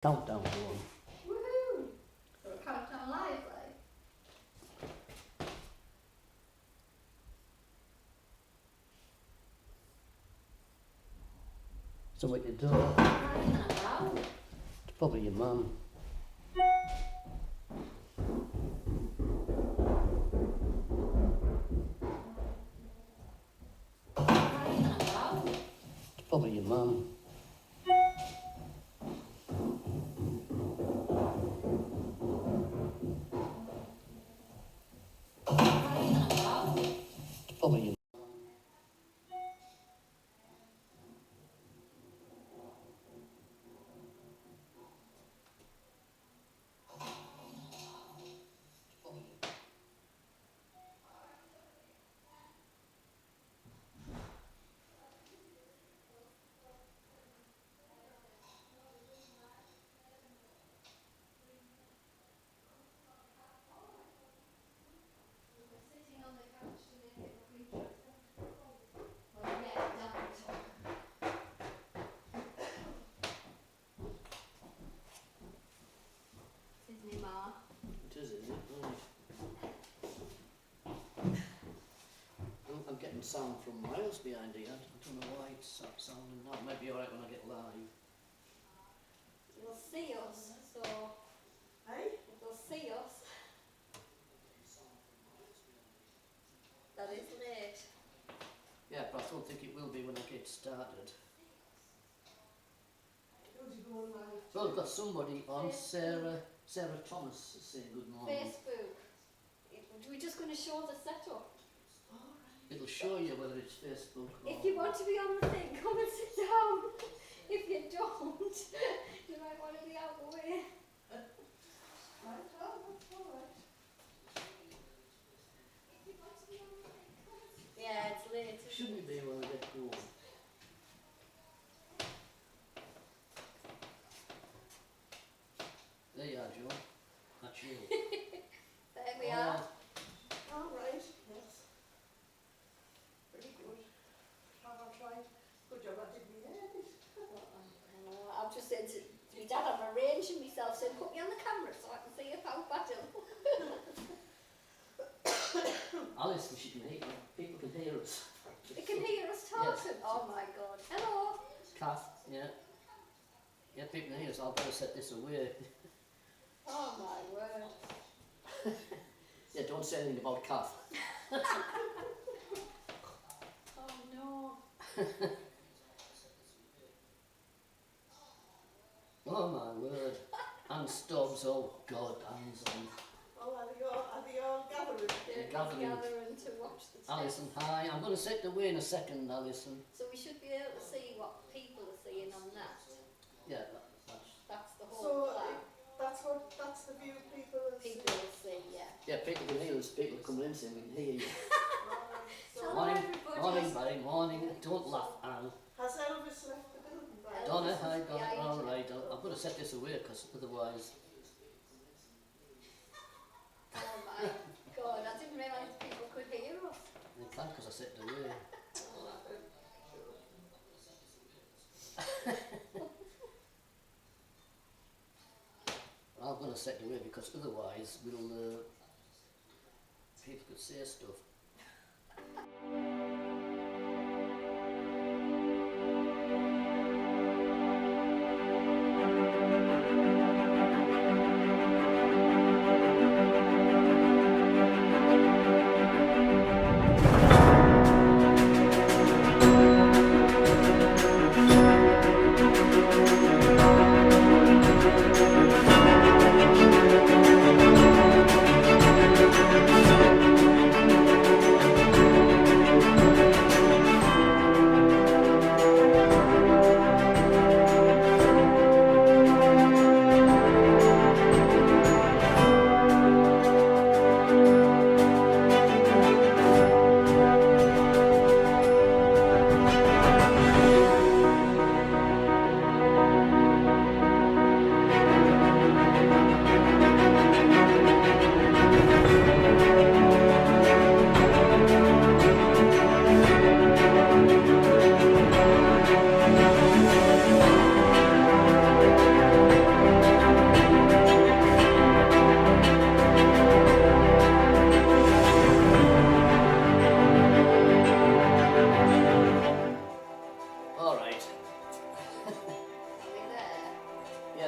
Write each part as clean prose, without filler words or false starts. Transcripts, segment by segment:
Countdown going. Woohoo! So a countdown live, like. Something to do. Crying out loud. It's probably your mum. Crying out loud. It's probably your mum. Crying out loud. It's probably your Sitting on the couch today, well, yeah, don't. Isn't he, Ma? It is it? Right. I'm getting sound from miles behind here. I don't know why it's sounding now. It might be alright when I get live. You'll see us, so. Hey? You'll see us. That is late. Yeah, but I don't think it will be when I get started. Who's you going live? Well, I've got somebody on, Sarah Thomas, saying good morning. Facebook. We're just going to show the setup. It'll show you whether it's Facebook or... If you want to be on the thing, come and sit down. If you don't, you might want to be out the way. Right, well, that's all right. If you want to be on the thing, come and sit down. Yeah, it's late. Shouldn't it be when I get going? There you are, Joe. That's you. There we are. All right, yes. Very good. Have I tried? Good job, I didn't hear it. I've just said to my dad, I'm arranging myself, so put me on the camera so I can see if I'm battle. Alice, she can hear you. People can hear us. They can hear us talking. Oh my God. Hello. Kath, yeah. Yeah, people can hear us. I'll better set this away. Oh my word. Yeah, don't say anything about Kath. Oh no. Oh my word. And Stubbs, oh God, hands on. Oh, are they all gathering? They're gathering. gathering to watch the test. Alison, hi. I'm going to set the way in a second, Alison. So we should be able to see what people are seeing on that. Yeah, That's the whole So, plan. that's the view people will see. People will see, yeah. yeah, people can hear us. People come in saying we can hear you. Right, so, Hello, Morning, everybody. morning, Barry, morning. Don't laugh, Anne. has Elvis left the building by now? Donna, hi, Donna. Yeah, All right, I'm going to set this away because otherwise... Oh my God, I didn't realise people could hear us. They can't because I set it away. I'm going to set it away because otherwise we'll... people could say stuff.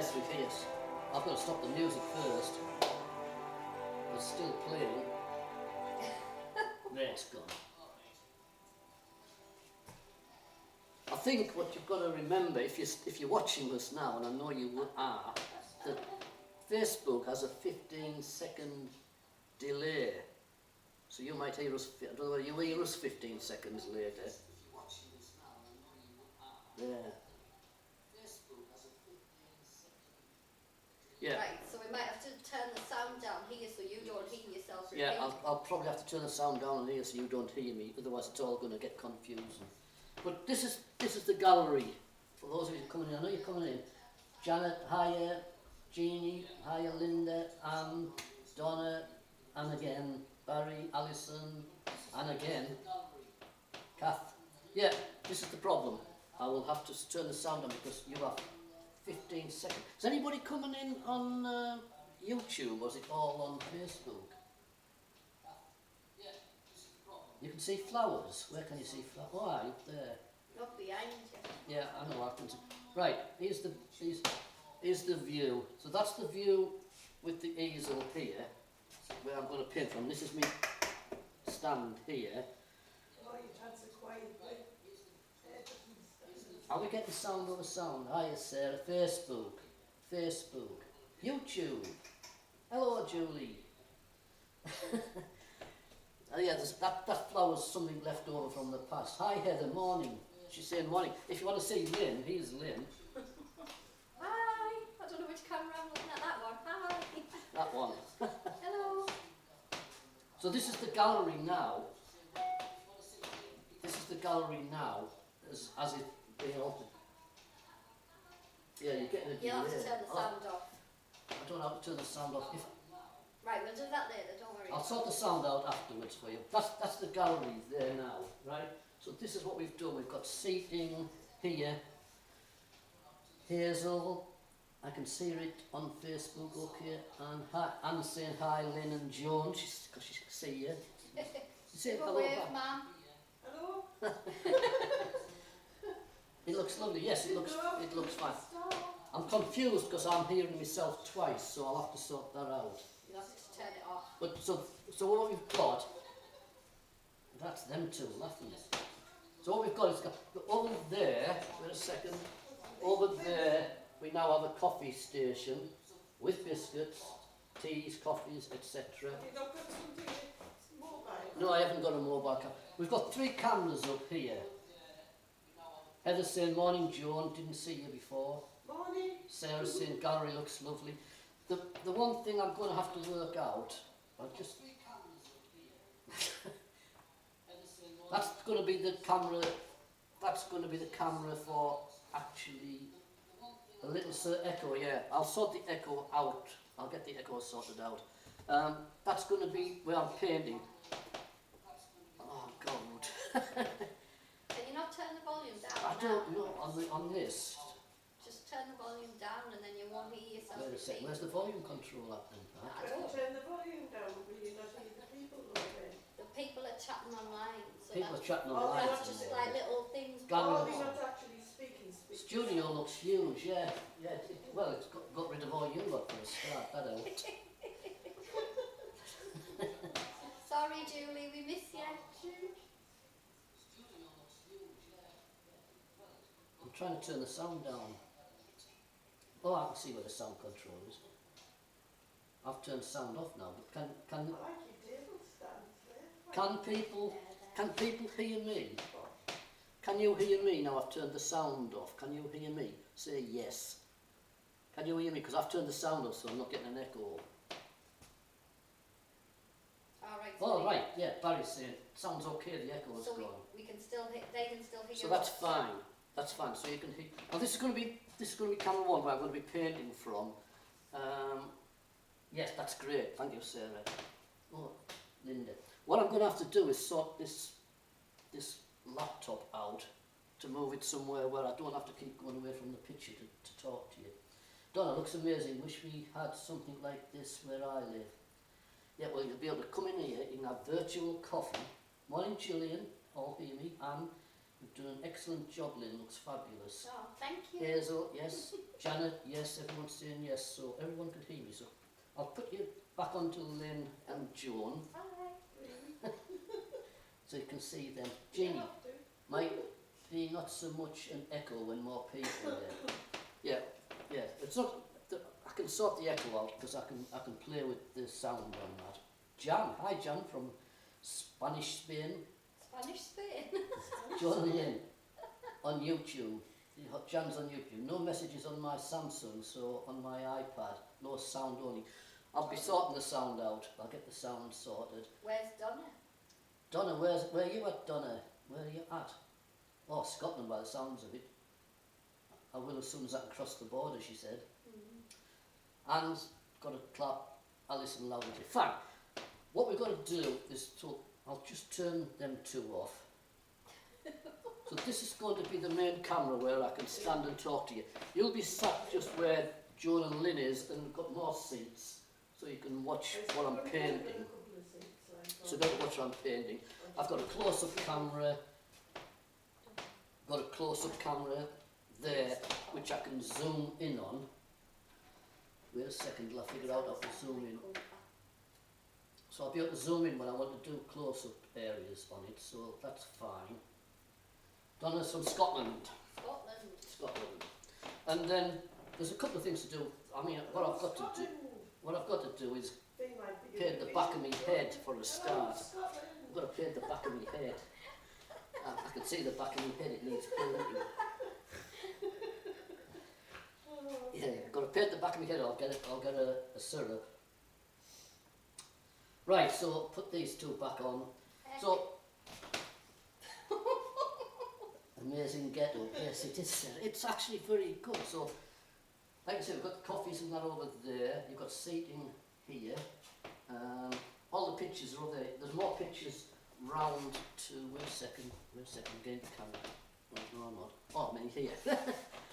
Yes, we've here. I've got to stop the music first. It's still playing. There, it's gone. I think what you've got to remember, if you're watching this now, and I know you are, that Facebook has a 15-second delay. So you might hear us, I don't know whether you hear us 15 seconds later. There. Yeah. Right, so we might have to turn the sound down here so you don't hear yourself repeat. Yeah, I'll probably have to turn the sound down here so you don't hear me, otherwise it's all going to get confusing. But this is the gallery. For those of you coming in, I know you're coming in. Janet, hiya. Jeannie, hiya. Linda, Anne, Donna, and again Barry, Alison, and again Kath. Yeah, this is the problem. I will have to turn the sound on because you have 15 seconds. Is anybody coming in on YouTube, or is it all on Facebook? You can see flowers. Where can you see flowers? Oh, aye, up there. Not behind you. Yeah, I know. I can see. Right, here's the view. So that's the view with the easel here, where I'm going to paint from. This is me stand here. Oh, your chance are quiet. Are we getting sound over sound? Hiya, Sarah. Facebook. YouTube. Hello, Julie. Oh, yeah, that flower's something left over from the past. Hi, Heather. Morning. She's saying morning. If you want to see Lynn, here's Lynn. Hi. I don't know which camera I'm looking at. That one. Hi. That one. Hello. So this is the gallery now. This is the gallery now, as it being altered. Yeah, you're getting a delay. You'll have to turn the sound off. I don't know how to turn the sound off. Right, we'll do that later, don't worry. I'll sort the sound out afterwards for you. That's the gallery there now, right? So this is what we've done. We've got seating here. Hazel, I can see it on Facebook, okay. And hi, Anne's saying hi, Lynn and Joan, because she can see you. You say Go hello wave, back. Mum. Hello? It looks lovely. Yes, it looks fine. Stop. I'm confused because I'm hearing myself twice, so I'll have to sort that out. You'll have to turn it off. But so what we've got, that's them two laughing. So what we've got is over there, wait a second, over there we now have a coffee station with biscuits, teas, coffees, etc. Have you not got something mobile? No, I haven't got a mobile camera. We've got 3 cameras up here. Heather's saying morning, Joan, didn't see you before. Morning. Sarah's saying gallery looks lovely. The one thing I'm going to have to work out, I'll just... that's going to be the camera, that's going to be the camera for actually a little echo, yeah. I'll sort the echo out. I'll get the echo sorted out. That's going to be where I'm painting. Oh, God. Can you not turn the volume down? I don't know, on this. Just turn the volume down and then you won't hear yourself Wait a second, repeat. where's the volume control up then? I When you don't. turn the volume down, will you not hear the people over The people are chatting online. So People are that's, chatting Oh, online. that's just like little things. Gallery. Oh, they're not actually speaking. Studio looks huge, yeah. Well, it's got rid of all you lot for a start, that helped. Sorry, Julie, we miss you. I'm trying to turn the sound down. Oh, I can see where the sound control is. I've turned sound off now, but can I like your table stands there. can people hear me? Can you hear me now? I've turned the sound off. Can you hear me? Say yes. Can you hear me? Because I've turned the sound off, so I'm not getting an echo. Alright, Oh, right, yeah, Barry's saying, sounds okay, the echo is so gone. we can still hear, they can still hear So that's us. fine. That's fine. So you can hear. Now this is going to be camera 1 where I'm going to be painting from. Yes, that's great. Thank you, Sarah. Oh, Linda. What I'm going to have to do is sort this laptop out to move it somewhere where I don't have to keep going away from the picture to talk to you. Donna, looks amazing. Wish we had something like this where I live. Yeah, well, you'll be able to come in here. You can have virtual coffee. Morning, Julian. All hear me. And You've done an excellent job, Lynn. Looks fabulous. Oh, thank you. Hazel, yes. Janet, yes. Everyone's saying yes, so everyone can hear me. So I'll put you back onto Lynn and Joan, Bye. so you can see them. Jeannie, might be not so much an echo when more people are there. Yeah, yeah. It's not. I can sort the echo out because I can play with the sound on that. Jan, hi Jan from Spanish Spain. Spanish Spain. Join in on YouTube. Jan's on YouTube. No messages on my Samsung, so on my iPad, no sound only. I'll be sorting the sound out. I'll get the sound sorted. Where's Donna? Donna, where are you at, Donna? Where are you at? Oh, Scotland by the sounds of it. I will as soon as I can cross the border, she said. And got to clap Alison loudly. Fine. What we've got to do is I'll just turn them two off. So this is going to be the main camera where I can stand and talk to you. You'll be sat just where Joan and Lynn is, and we've got more seats so you can watch what I'm painting. So don't watch what I'm painting. I've got a close-up camera. Got a close-up camera there, which I can zoom in on. Wait a second till I figure out how to zoom in. So I'll be able to zoom in when I want to do close-up areas on it, so that's fine. Donna's from Scotland. Scotland. And then there's a couple of things to do. I mean, what I've got to do is paint the back of my head for a start. I've got to paint the back of my head. I can see the back of my head, it needs painting. Yeah, I've got to paint the back of my head, I'll get a syrup. Right, so put these two back on. So, amazing ghetto, yes it is. It's actually very good. So, like I said, we've got the coffees and that over there. You've got seating here. All the pictures are over there. There's more pictures round to, wait a second, getting the camera. No, I'm not. Oh, I mean here. That's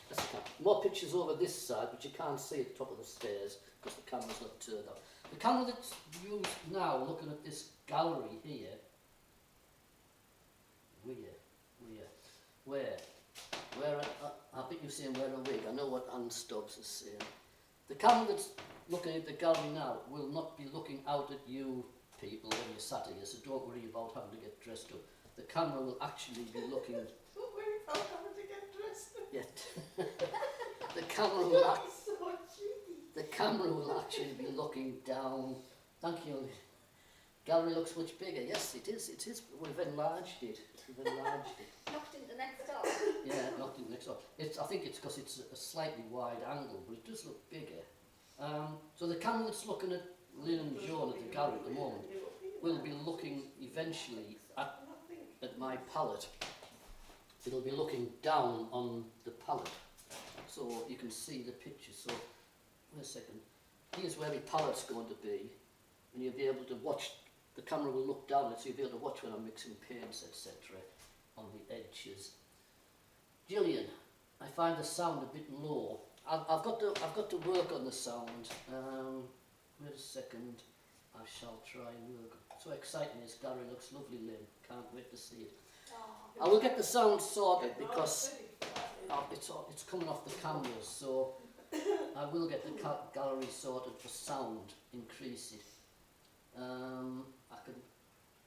the camera. More pictures over this side, but you can't see at the top of the stairs because the camera's not turned up. The camera that's used now, looking at this gallery here, where, I bet you're saying wear a wig, I know what Anne Stubbs is saying. The camera that's looking at the gallery now will not be looking out at you people when you're sat here, so don't worry about having to get dressed up. The camera will actually be looking... Don't worry about having to get dressed up. Yeah. The camera will actually be looking down. Thank you. Gallery looks much bigger. Yes, it is. We've enlarged it. Knocked into next door. Yeah, knocked into next door. I think it's because it's a slightly wide angle, but it does look bigger. So the camera that's looking at Lynn and Joan at the gallery at the moment will be looking eventually at my palette. It'll be looking down on the palette, so you can see the picture. So, wait a second. Here's where my palette's going to be, and you'll be able to watch. The camera will look down it, so you'll be able to watch when I'm mixing paints, etc. on the edges. Gillian, I find the sound a bit low. I've got to work on the sound. Wait a second. I shall try and work. So exciting! This gallery looks lovely, Lynn. Can't wait to see it. I will get the sound sorted because it's coming off the cameras, so I will get the gallery sorted for sound, increase it.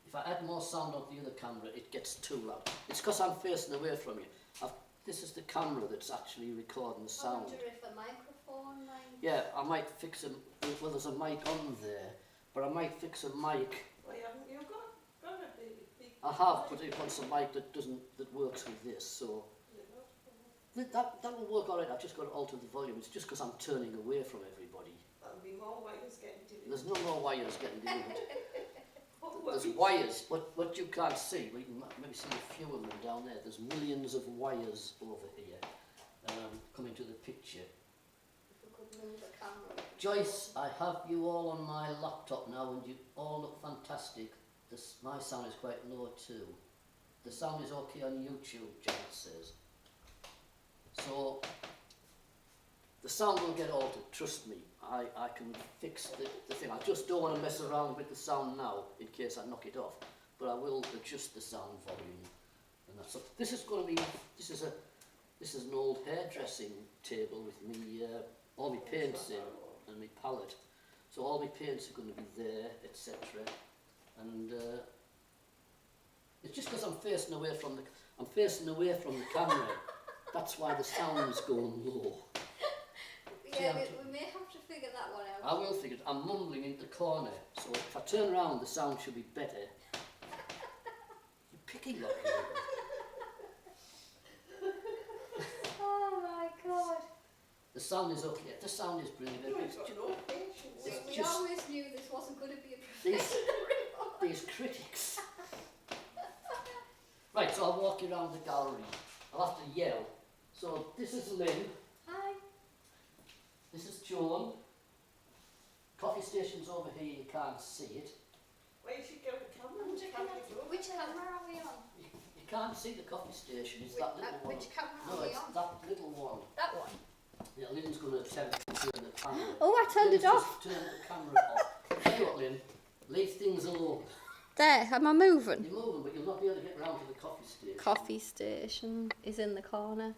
If I add more sound on the other camera, it gets too loud. It's because I'm facing away from you. This is the camera that's actually recording the sound. I wonder if a microphone might... Yeah, I might fix well there's a mic on there, but I might fix a mic. Well, haven't you got a big I have, but it wants a mic that works with this, so that will work alright. I've just got to alter the volume. It's just because I'm turning away from everybody. There'll be more wires getting delivered. There's no more wires getting delivered. There's wires, what you can't see, well, you can maybe see a few of them down there. There's millions of wires over here coming to the picture. If we could move the camera. Joyce, I have you all on my laptop now and you all look fantastic. My sound is quite low too. The sound is okay on YouTube, Janet says. So, the sound will get altered, trust me. I can fix the thing. I just don't want to mess around with the sound now in case I knock it off. But I will adjust the sound volume and that. So this is going to be, this is an old hairdressing table with me, all my paints in and my palette. So all my paints are going to be there, etc. And it's just because I'm facing away from the camera. That's why the sound's going low. Yeah, we may have to figure that one out. I will figure it. I'm mumbling into the corner, so if I turn around, the sound should be better. You're picking up here. Oh my god. The sound is okay. The sound is brilliant. No, It's it's got ju- no patience. It's We just- always knew this wasn't going to be a these, professional. these critics. Right, so I'll walk you around the gallery. I'll have to yell. So this is Lynn. Hi. This is Joan. Coffee station's over here. You can't see it. Why you should go to the camera? I'm checking out. Which camera are we on? You can't see the coffee station. It's that little one. Which camera No, are we it's on? that little one. That one. Yeah, Lynn's going to attempt to turn the camera. Oh, I turned Lynn's it off. just turned the camera off. Tell you what, Lynn, leave things alone. There, am I moving? You're moving, but you'll not be able to get round to the coffee station. Coffee station is in the corner.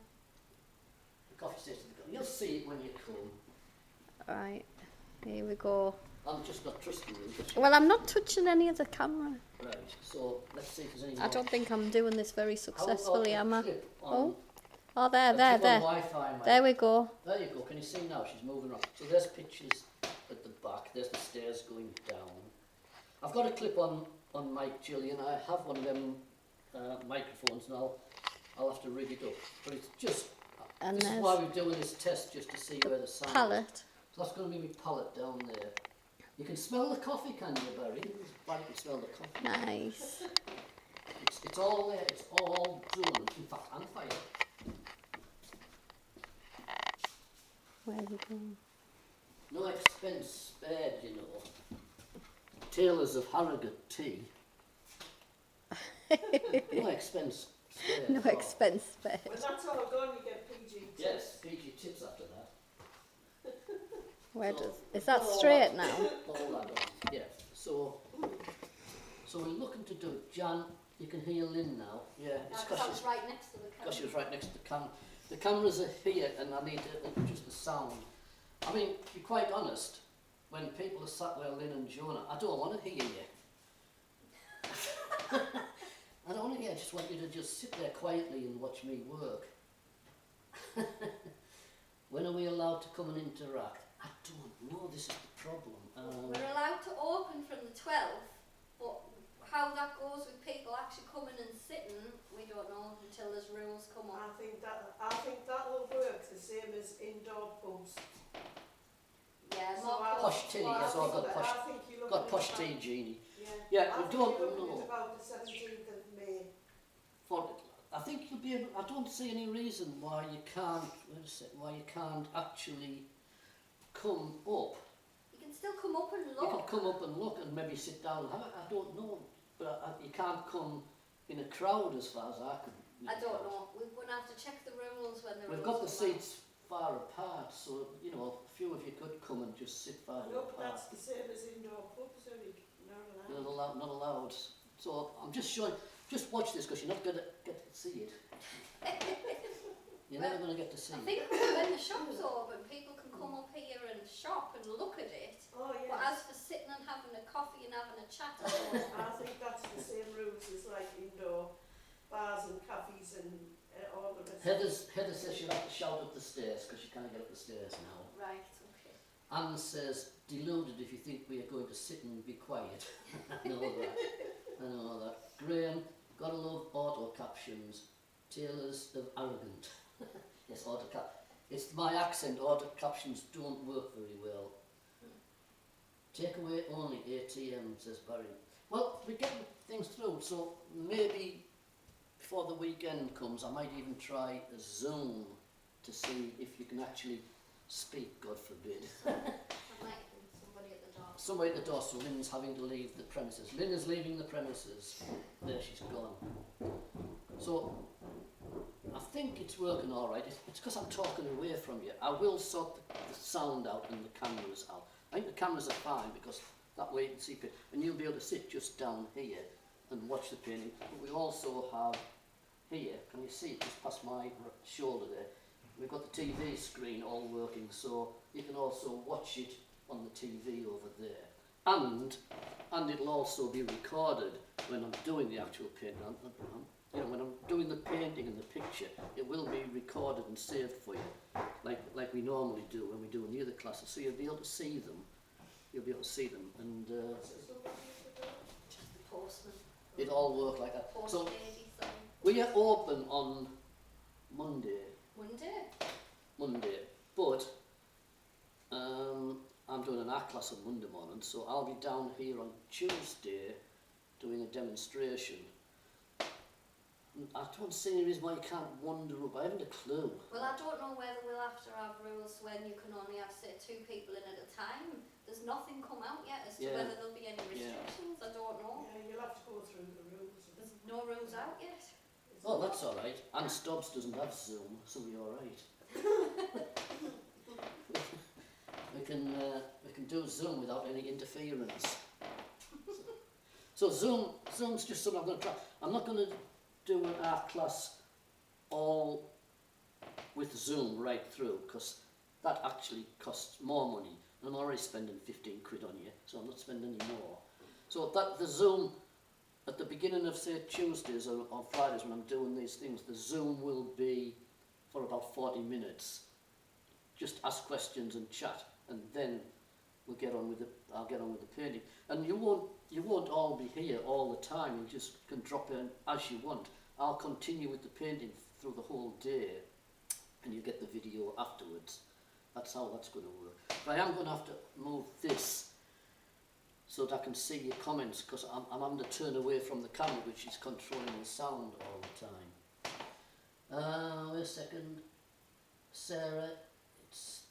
The coffee station. You'll see it when you come. Right, here we go. I'm just not trusting you. Well, I'm not touching any of the camera. Right, so let's see if there's any I don't think I'm doing this very successfully, How am about I? a clip on- Oh, oh, there, a there, clip on there. Wi-Fi, mate. There we go. There you go. Can you see now? She's moving around. So there's pictures at the back. There's the stairs going down. I've got a clip on Mike Gillian. I have one of them microphones now. I'll have to rig it up. But it's just, And this is there's why we're doing this test, just to see where the sound is. palette. So that's going to be my palette down there. You can smell the coffee, can you, Barry? Barry can smell the coffee. Nice. It's all there. It's all done. In fact, and fire. Where we go? No expense spared, you know. Tailors of Harrogate tea. No expense spared. No at all. expense spared. When that's all gone, you get PG. Yes, PG tips after that. Where So- does is that Oh, straight now? All that on. Yeah. So we're looking to do it. Jan, you can hear Lynn now. Yeah, it's because she's right next to the because she was right next to the camera. The cameras are here and I need to adjust the sound. I mean, to be quite honest, when people are sat where Lynn and Jonah, I don't want to hear you. I don't want to hear, I just want you to just sit there quietly and watch me work. When are we allowed to come and interact? I don't know, this is the problem. We're allowed to open from the 12th, but how that goes with people actually coming and sitting, we don't know until there's rules come I up. think that will work the same as indoor pubs. Yeah, So more I- Posh tea, more- yes, I've got I posh, think you're got looking posh at tea, about- Jeannie. Yeah, Yeah, I we think don't you're looking know. at about the 17th of May. I think you'll be able, I don't see any reason why you can't, why you can't actually come up. You can still come up and You look. can come up and look and maybe sit down and have it. I don't know, but you can't come in a crowd as far as I can. I don't know. We're going to have to check the rules when the We've rules got the come out. seats far apart, so you know a few of you could come and just sit far No, but apart. that's the same as indoor pubs, Eric. You're not allowed. So I'm just showing. Just watch this because you're not going to get to see it. You're never going to get to see I it. think when the shop's open, people can come up here and shop and look at it. Oh, But yes. as for sitting and having a coffee and having a chat, I don't know. I think that's the same rules as like indoor bars and cafes and all the rest. Heather says she'll have to shout up the stairs because she can't get up the stairs now. Right, okay. Anne says, deluded if you think we are going to sit and be quiet. I know that. I know that. Graham, gotta love auto captions. Tailors of arrogant. Yes, auto cap. It's my accent. Auto captions don't work very well. Takeaway only ATM, says Barry. Well, we're getting things through, so maybe before the weekend comes, I might even try a Zoom to see if you can actually speak, God forbid. That might have been somebody at the door. Somebody at the door, so Lynn's having to leave the premises. Lynn is leaving the premises. There, she's gone. So, I think it's working all right. It's because I'm talking away from you. I will sort the sound out and the cameras out. I think the cameras are fine because that way you can see and you'll be able to sit just down here and watch the painting. But we also have here, can you see it just past my shoulder there? We've got the TV screen all working, so you can also watch it on the TV over there. And it'll also be recorded when I'm doing the actual painting. You know, when I'm doing the painting and the picture, it will be recorded and saved for you, like we normally do when we do in the other classes. So you'll be able to see them. You'll be able to see them, and Just the postman. it all work like that. Post So lady thing. we are open on Monday, Monday. but I'm doing an art class on Monday morning, so I'll be down here on Tuesday doing a demonstration. I don't see any reason why you can't wander up. I haven't a clue. Well, I don't know whether we'll have to have rules when you can only have, say, 2 people in at a time. There's nothing come out yet as to Yeah. whether there'll be any Yeah. restrictions. I don't know. Yeah, you'll have to go through the rules. There's no rules out yet. Oh, that's all right. Anne Stubbs doesn't have Zoom, so we're all right. we can do Zoom without any interference. So Zoom's just something I'm going to try. I'm not going to do an art class all with Zoom right through, because that actually costs more money. And I'm already spending 15 quid on you, so I'm not spending any more. So that the Zoom at the beginning of, say, Tuesdays or Fridays when I'm doing these things, the Zoom will be for about 40 minutes. Just ask questions and chat, and then we'll get on with I'll get on with the painting. And you won't all be here all the time. You just can drop in as you want. I'll continue with the painting through the whole day, and you get the video afterwards. That's how that's going to work. But I am going to have to move this so that I can see your comments, because I'm having to turn away from the camera, which is controlling the sound all the time. Wait a second. Sarah, it's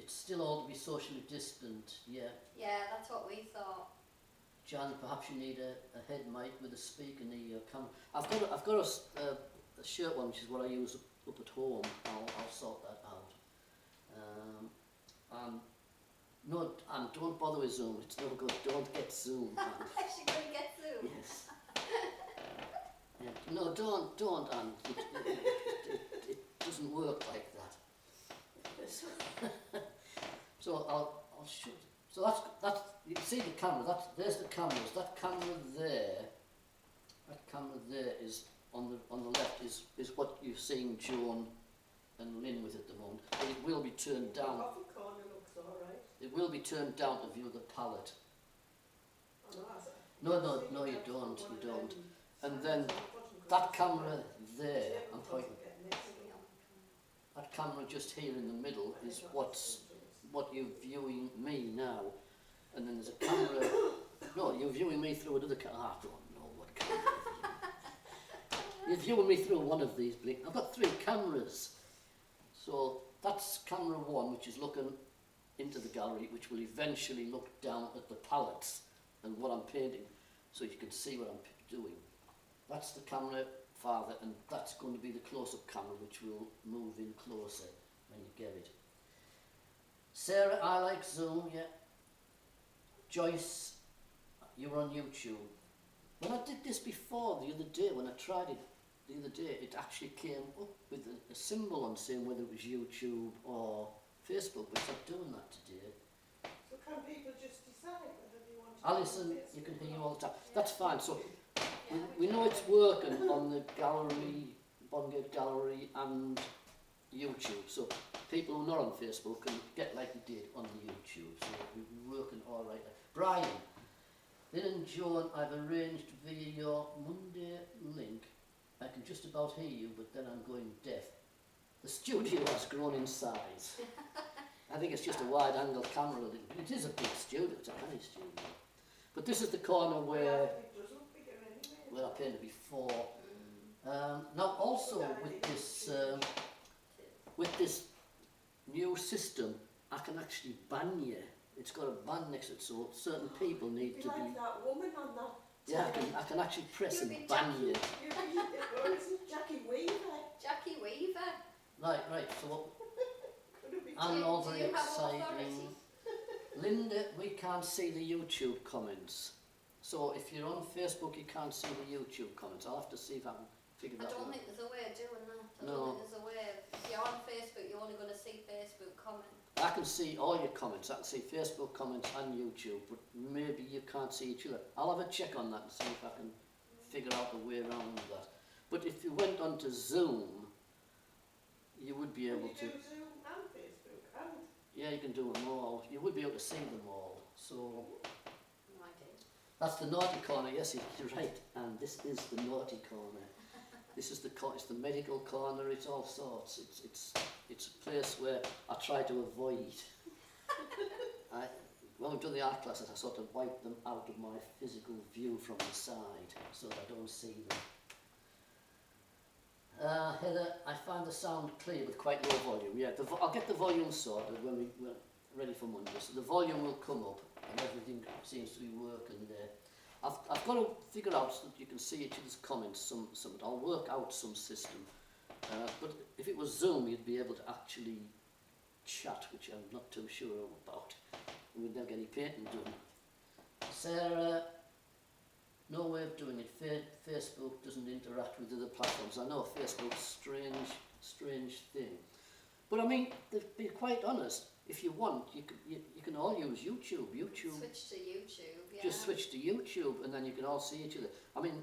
still all to be socially distant, yeah. Yeah, that's what we thought. Jan, perhaps you need a head mic with a speaker near your camera. I've got a shirt one, which is what I use up at home. I'll sort that out. No, and don't bother with Zoom. It's no good. Don't get Zoom. Actually going to get Zoom. Yes. Yeah. No, don't, Anne. It doesn't work like that. So I'll show. So that's you can see the camera. There's the cameras. That camera there is on the left is what you're seeing Joan and Lynn with at the moment. But it will be turned The down. coffee corner looks all right. It will be turned down to view the palette. I know, that's No, you don't. You don't. And then that camera there, I'm pointing. That camera just here in the middle is what you're viewing me now. And then there's a camera. No, you're viewing me through another camera. I don't know what camera you're viewing me through one of these. I've got 3 cameras. So that's camera 1, which is looking into the gallery, which will eventually look down at the palettes and what I'm painting, so you can see what I'm doing. That's the camera farther, and that's going to be the close-up camera, which will move in closer when you get it. Sarah, I like Zoom, yeah. Joyce, you were on YouTube. When I did this before, the other day, when I tried it the other day, it actually came up with a symbol on saying whether it was YouTube or Facebook, but it's not doing that today. So can people just decide whether they want to... Alison, you can hear you all the time. That's fine. So we know it's working on the gallery, Bondgate gallery and YouTube. So people who are not on Facebook can get like we did on the YouTube. So we're working all right. Brian, Lynn and Joan, I've arranged via your Monday link. I can just about hear you, but then I'm going deaf. The studio has grown in size. I think it's just a wide-angle camera. It is a big studio. It's a tiny studio. But this is the corner where I painted before. Now, also with this new system, I can actually ban you. It's got a ban next to it, so certain people need to be. Like that woman on that. Yeah, I can actually press and ban you. Or is it Jackie Weaver? Jackie Weaver. Right. So what? Could it be I'm all very Do you have exciting. authority? Linda, we can't see the YouTube comments. So if you're on Facebook, you can't see the YouTube comments. I'll have to see if I can figure I that don't one out. think there's a way of doing that. I No. don't think there's a way of, if you're on Facebook, you're only going to see Facebook comments. I can see all your comments. I can see Facebook comments and YouTube, but maybe you can't see each other. I'll have a check on that and see if I can figure out a way around that. But if you went onto Zoom, you would be able to. You do Zoom and Facebook and... Yeah, you can do them all. You would be able to see them all. So No idea. that's the naughty corner. Yes, you're right. And this is the naughty corner. This is it's the medical corner. It's all sorts. It's a place where I try to avoid. When we've done the art classes, I sort of wipe them out of my physical view from the side so that I don't see them. Heather, I find the sound clear with quite low volume. Yeah, I'll get the volume sorted when we're ready for Monday. So the volume will come up and everything seems to be working there. I've got to figure out so that you can see each other's comments. Some I'll work out some system. But if it was Zoom, you'd be able to actually chat, which I'm not too sure about. We'd never get any painting done. Sarah, no way of doing it. Facebook doesn't interact with other platforms. I know Facebook's strange thing. But I mean, to be quite honest, if you want, you can all use YouTube. Switch to YouTube, yeah. Just switch to YouTube and then you can all see each other. I mean,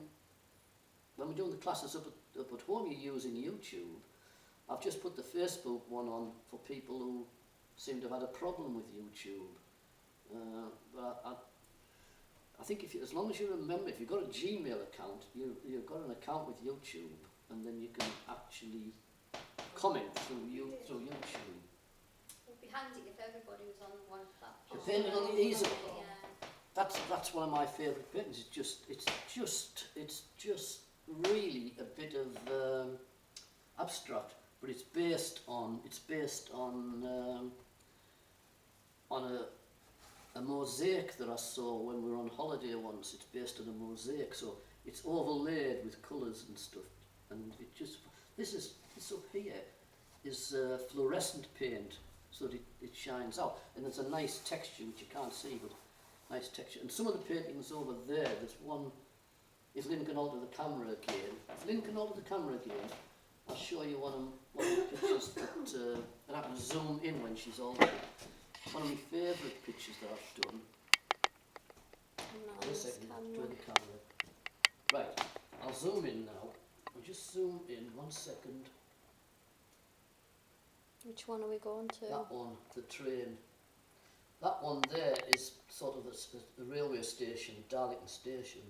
when we're doing the classes up at home, you're using YouTube. I've just put the Facebook one on for people who seem to have had a problem with YouTube. But I think as long as you remember, if you've got a Gmail account, you've got an account with YouTube, and then you can actually comment through YouTube. It would be handy if everybody was on one platform. Depending on the ease of it. Yeah. That's one of my favourite paintings. It's just really a bit of abstract, but it's based on a mosaic that I saw when we were on holiday once. It's based on a mosaic, so it's overlaid with colours and stuff. And this up here is fluorescent paint, so that it shines out. And there's a nice texture which you can't see, but nice texture. And some of the paintings over there's one. If Lynn can alter the camera again, I'll show you one of the pictures that I can zoom in when she's altered. One of my favourite pictures that I've done. Wait a second, turn the camera. Right, I'll zoom in now. I'll just zoom in 1 second. Which one are we going to? That one, the train. That one there is sort of the railway station, Darlington Station,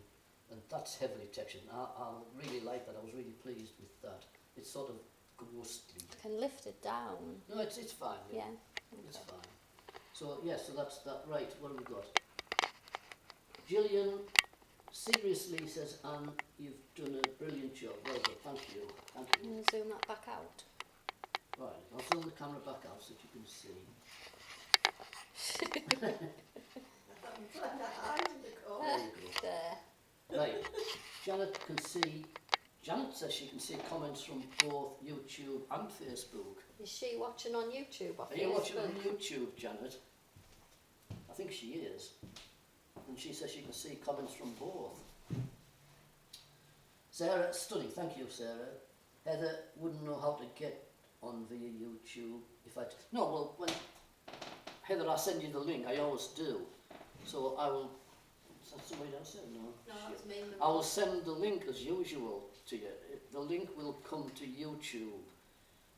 and that's heavily textured. I really like that. I was really pleased with that. It's sort of ghostly. I can lift it down. No, it's fine. Yeah. It's fine. So so that's that. Right, what have we got? Gillian seriously says, Anne, you've done a brilliant job. Well done, thank you. I'm going to zoom that back out. Right, I'll zoom the camera back out so that you can see. I'm trying to hide in the corner. There you go. There. Right, Janet says she can see comments from both YouTube and Facebook. Is she watching on YouTube or Are you watching on Facebook? YouTube, Janet? I think she is. And she says she can see comments from both. Sarah, stunning. Thank you, Sarah. Heather wouldn't know how to get on via YouTube if I... No, well, when... Heather, I'll send you the link. I always do. So I will... Is that somebody else said? No. No, that's me. I will send the link as usual to you. The link will come to YouTube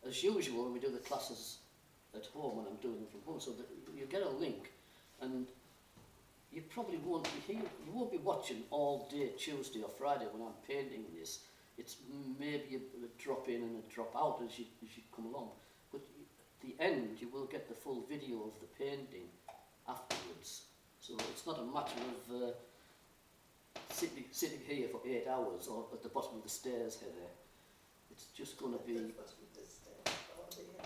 as usual when we do the classes at home, when I'm doing them from home. So that you get a link, and you probably won't be here. You won't be watching all day Tuesday or Friday when I'm painting this. It's maybe a drop in and a drop out as you come along. But at the end, you will get the full video of the painting afterwards. So it's not a matter of sitting here for 8 hours or at the bottom of the stairs here. It's just going to be...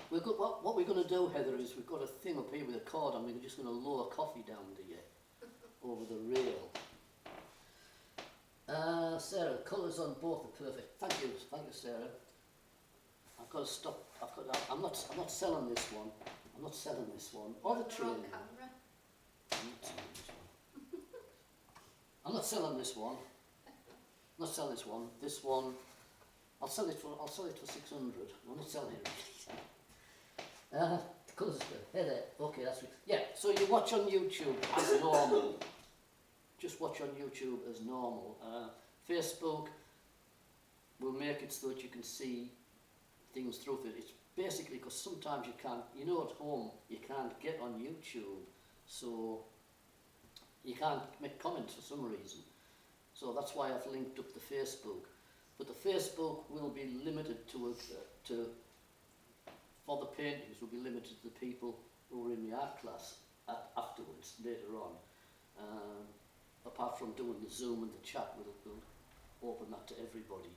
What we're going to do, Heather, is we've got a thing up here with a cord and we're just going to lower coffee down to you over the rail. Sarah, colours on both are perfect. Thank you, Sarah. I've got to stop. I'm not selling this one. I'm not selling this one. Or the train. I'm not selling this one. I'm not selling this one. This one I'll sell it for 600. I'm not selling it. Because Heather, okay, that's it. Yeah. So you watch on YouTube as normal. Just watch on YouTube as normal. Facebook will make it so that you can see things through it. It's basically because sometimes you can't, you know, at home you can't get on YouTube, so you can't make comments for some reason. So that's why I've linked up the Facebook. But the Facebook will be limited to for the paintings will be limited to the people who are in the art class afterwards, later on. Apart from doing the Zoom and the chat, we'll open that to everybody.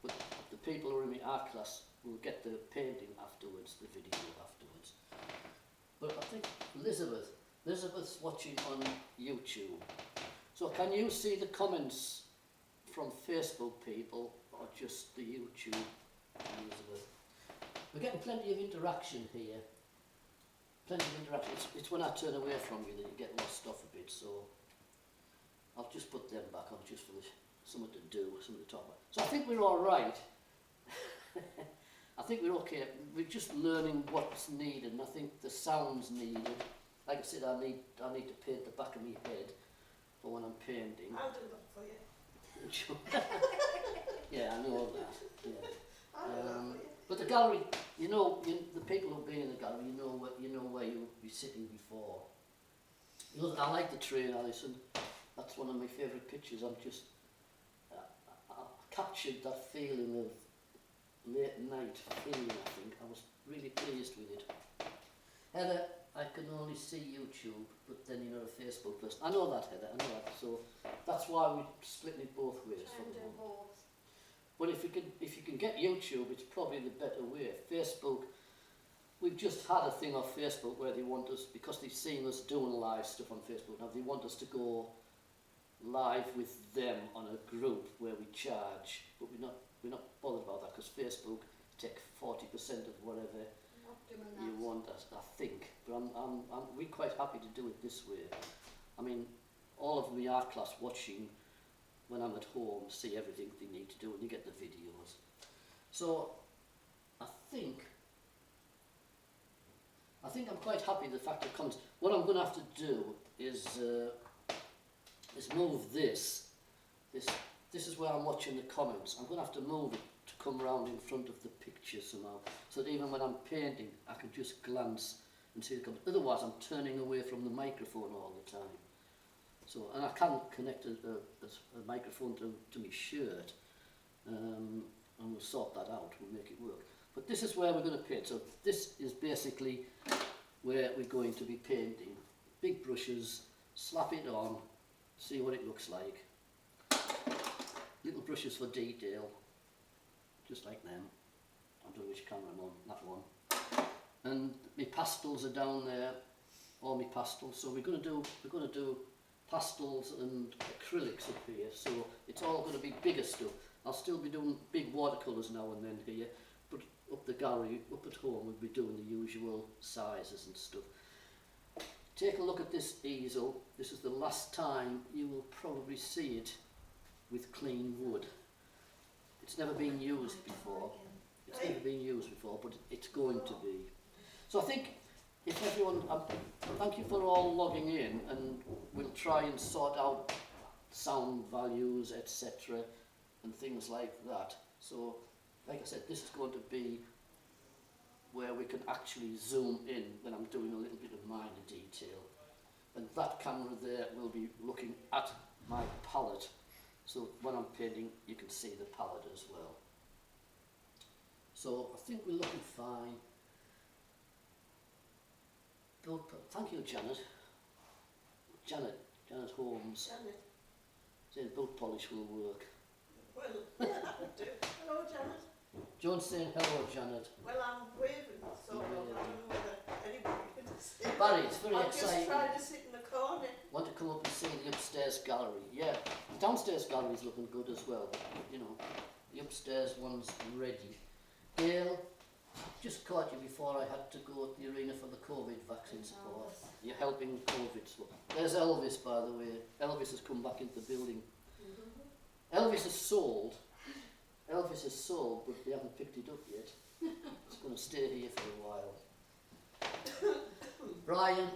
But the people who are in the art class will get the painting afterwards, the video afterwards. But I think Elizabeth's watching on YouTube. So can you see the comments from Facebook people or just the YouTube, Elizabeth? We're getting plenty of interaction here. Plenty of interaction. It's when I turn away from you that you get lost off a bit, so I'll just put them back on just for something to do, something to talk about. So I think we're all right. I think we're okay. We're just learning what's needed, and I think the sound's needed. Like I said, I need to paint the back of my head for when I'm painting. I'll do that for you. Yeah, I know that. Yeah. I'll do that for you. But the gallery, you know, the people who've been in the gallery, you know where you'll be sitting before. You know, I like the train, Alison. That's one of my favourite pictures. I captured that feeling of late night feeling, I think. I was really pleased with it. Heather, I can only see YouTube, but then you're not a Facebook person. I know that, Heather, I know that. So that's why we're splitting it both ways. Try and do both. But if you can get YouTube, it's probably the better way. Facebook, we've just had a thing off Facebook where they want us, because they've seen us doing live stuff on Facebook now, they want us to go live with them on a group where we charge, but we're not bothered about that because Facebook take 40% of whatever Not doing that. you want us, I think. But we're quite happy to do it this way. I mean, all of my art class watching when I'm at home see everything they need to do and you get the videos. So I think I'm quite happy with the fact it comes. What I'm going to have to do is move this. This is where I'm watching the comments. I'm going to have to move it to come round in front of the picture somehow, so that even when I'm painting, I can just glance and see the comments. Otherwise, I'm turning away from the microphone all the time. So, and I can connect a microphone to my shirt, and we'll sort that out. We'll make it work. But this is where we're going to paint. So this is basically where we're going to be painting. Big brushes, slap it on, see what it looks like. Little brushes for detail, just like them. I don't know which camera I'm on, that one. And my pastels are down there, all my pastels. So we're going to do pastels and acrylics up here. So it's all going to be bigger stuff. I'll still be doing big watercolours now and then here, but up the gallery, up at home, we'll be doing the usual sizes and stuff. Take a look at this easel. This is the last time you will probably see it with clean wood. It's never been used before. It's never been used before, but it's going to be. So I think if everyone, thank you for all logging in, and we'll try and sort out sound values, etc., and things like that. So, like I said, this is going to be where we can actually zoom in when I'm doing a little bit of minor detail. And that camera there will be looking at my palette. So when I'm painting, you can see the palette as well. So I think we're looking fine. Thank you, Janet. Janet Holmes. Janet. Saying boot polish will work. Well, yeah, that would do. Hello, Janet. John's saying hello, Janet. Well, I'm waving, so I don't know whether anybody can see. Barry, it's very I'm exciting. just trying to sit in the corner. Want to come up and see the upstairs gallery? Yeah, the downstairs gallery is looking good as well. You know, the upstairs one's ready. Gail, just caught you before I had to go at the arena for the COVID vaccine support. You're helping COVID support. There's Elvis, by the way. Elvis has come back into the building. Elvis has sold. Elvis is sold, but they haven't picked it up yet. It's going to stay here for a while. Brian,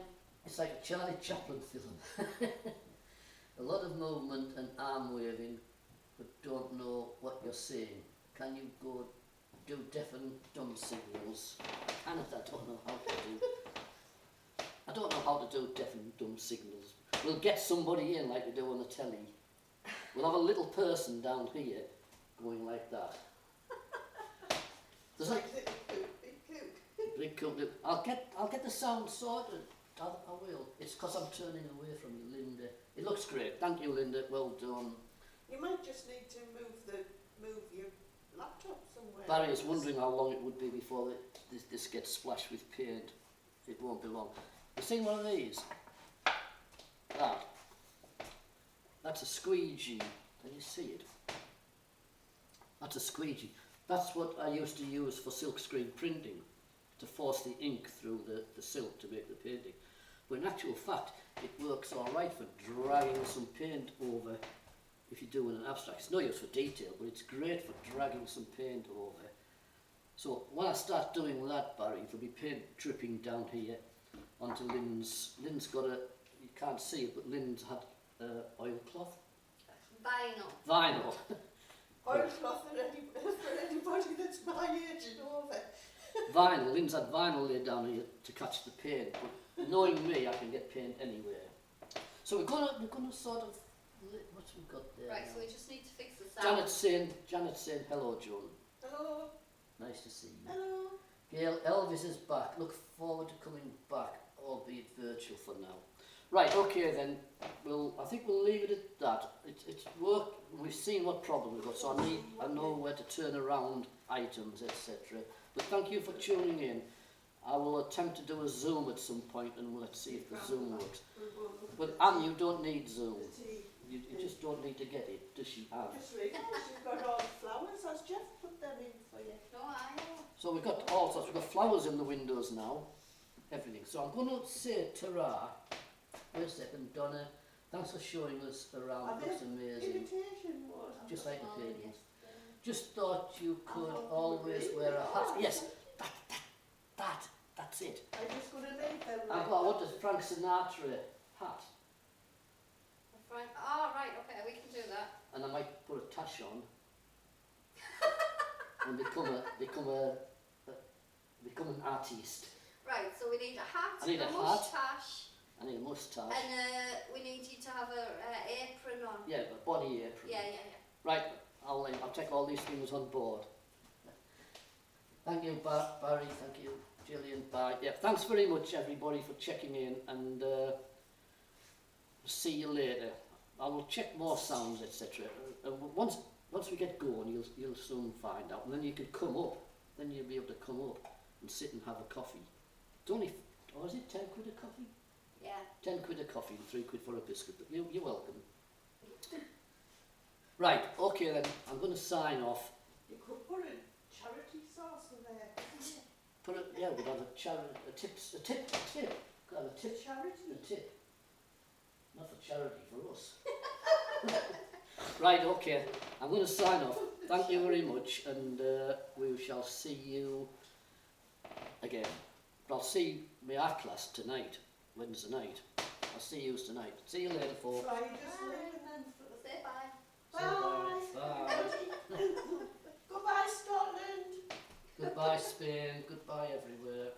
it's like a Charlie Chaplin film. A lot of movement and arm waving, but don't know what you're saying. Can you go do deaf and dumb signals? I don't know how to do. I don't know how to do deaf and dumb signals. We'll get somebody in like we do on the telly. We'll have a little person down here going like that. There's like big coop. I'll get the sound sorted. I will. It's because I'm turning away from you, Linda. It looks great. Thank you, Linda. Well done. You might just need to move your laptop somewhere. Barry is wondering how long it would be before this gets splashed with paint. It won't be long. You seen one of these? That's a squeegee. Can you see it? That's a squeegee. That's what I used to use for silkscreen printing, to force the ink through the silk to make the painting. But in actual fact, it works all right for dragging some paint over if you're doing an abstract. It's no use for detail, but it's great for dragging some paint over. So when I start doing that, Barry, there'll be paint dripping down here onto Lynn's. Lynn's got a, you can't see it, but Lynn's had oilcloth. Vinyl. Vinyl. Oilcloth for anybody that's my age and over. Vinyl. Lynn's had vinyl laid down here to catch the paint, but knowing me, I can get paint anywhere. So we're gonna sort of, what's we got there? Right, now? so we just need to fix the sound. Janet's saying hello, John. Hello. Nice to see you. Hello. Gail, Elvis is back. Look forward to coming back, albeit virtual for now. Right, okay then. I think we'll leave it at that. It's work. We've seen what problem we've got, so I know where to turn around items, etc. But thank you for tuning in. I will attempt to do a Zoom at some point, and let's see if the Zoom works. But Anne, you don't need Zoom. You just don't need to get it, does she, Anne? Just read it. You've got all the flowers. Has Jeff put them in for you? No, I know. So we've got all sorts. We've got flowers in the windows now. Everything. So I'm going to say ta-ra. Wait a second, Donna. Thanks for showing us around. Looks amazing. Imitation was. Just like the paintings. Just thought you could always wear a hat. Yes, that's it. I'm just going to leave them. I've got what does Frank Sinatra hat, Frank. Oh, right, okay, we can do that. and I might put a tash on and become an artist. Right, so we need a hat, I need a hat. moustache, I need a moustache. and we need you to have a apron on. Yeah, a body apron. Yeah. Right, I'll take all these things on board. Thank you, Barry. Thank you, Gillian. Bye. Yeah, thanks very much, everybody, for checking in, and see you later. I will check more sounds, etc. Once we get going, you'll soon find out, and then you can come up. Then you'll be able to come up and sit and have a coffee. It's only, or is it 10 quid a coffee? Yeah. 10 quid a coffee and 3 quid for a biscuit. But you're welcome. Right, okay then. I'm going to sign off. You could put a charity sauce in there. We'd have a tip. Could have a tip. Charity. A tip. Not for charity, for us. Right, okay. I'm going to sign off. Thank you very much, and we shall see you again. But I'll see my art class tonight, Wednesday night. I'll see you tonight. See you later, folks. Try just leave and then. Say bye. Bye. Bye. Goodbye, Scotland. Goodbye, Spain. Goodbye, everywhere.